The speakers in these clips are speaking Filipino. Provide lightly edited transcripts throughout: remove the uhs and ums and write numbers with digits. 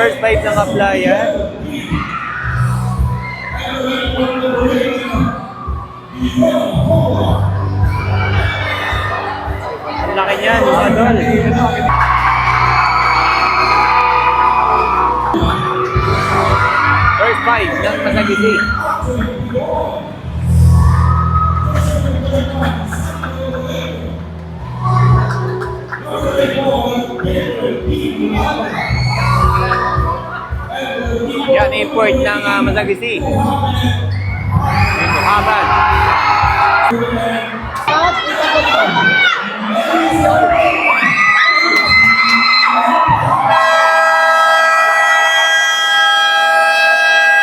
First 5 ng Aplaya. Ang laki niyan, mga tol. First 5 ng Masagiti. Yan, import ng Masagiti. Muhammad.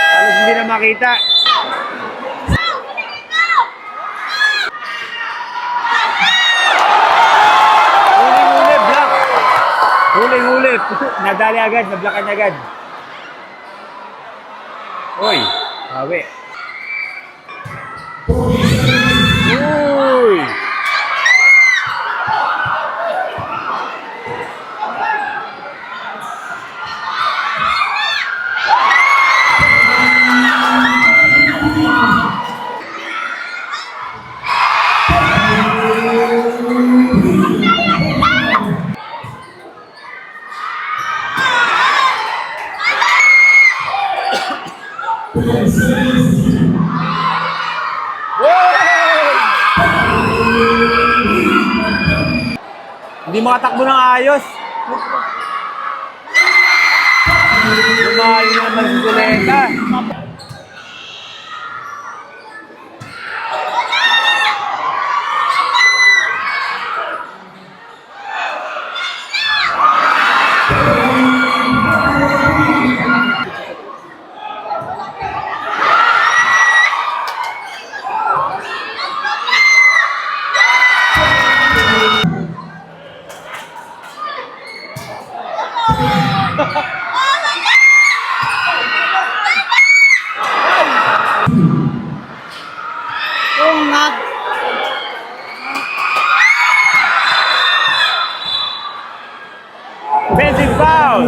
Halos hindi na makita. Huling-huli, block. Huling-huli. Nadali agad, nablakan agad. Uy, hawi. Uy! Hindi makatakbo ng ayos. Lumali naman si Zuleta. Offensive foul!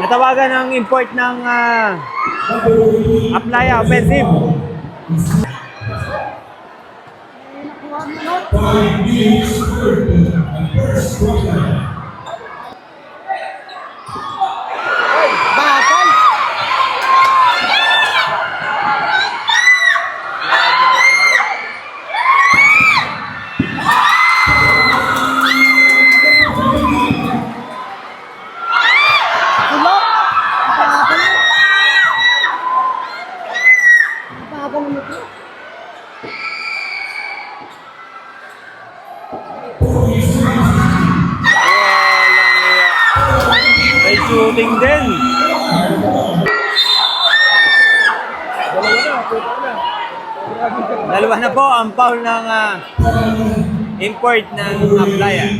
Natawagan ang import ng Aplaya, offensive. May shooting din. Dalawa na po ang foul ng import ng Aplaya.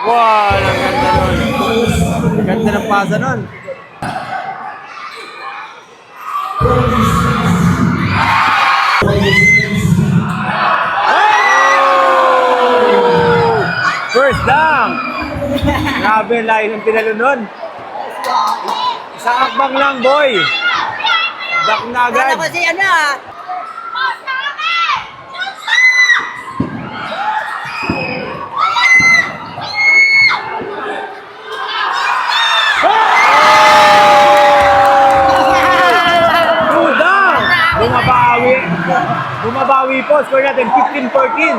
Wow, ang ganda nun. Ang ganda ng pasa nun. First down! Grabe, layo ng pinalo nun. Isang akbang lang, boy. Back na agad. Ano kasi ano ah? Two down! Bumabawi. Bumabawi po. Score natin 15-14.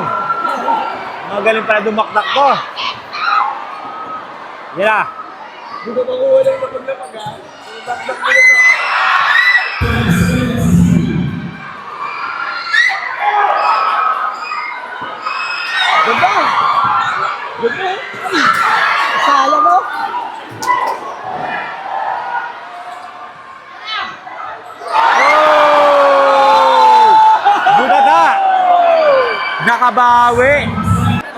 Magaling pala dumakdak ko. Yan na. Hindi ko makuha lang na paglapag ha. Dakdak mo na. Ganda! Ganda! Kala mo? Budada! Nakabawi!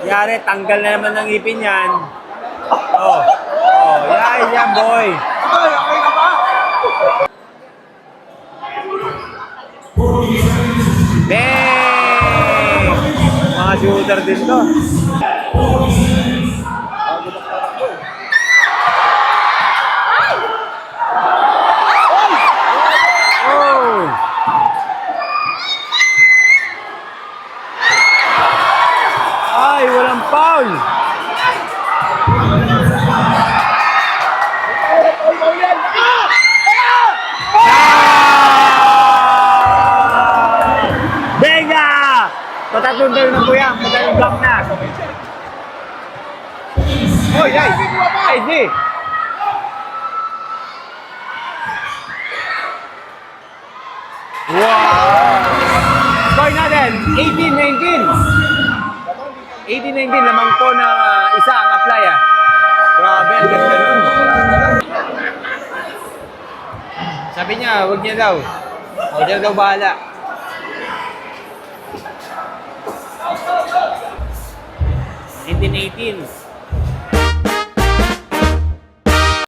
Yari, tanggal na naman ng ipin yan. Oh, yan, boy. Ay, okay na ba? Bang! Mga shooter din to. Oh! Ay, walang foul! Venga! Patatlong tayo na po yan. Patatlong block na. Oy, ay! Ay, di! Wow! Score natin, 18-19. 18-19, lamang po na isa ang apply ah. Grabe, ang ganda nun. Sabi niya, huwag niya daw. Huwag niya daw bahala. 19-18.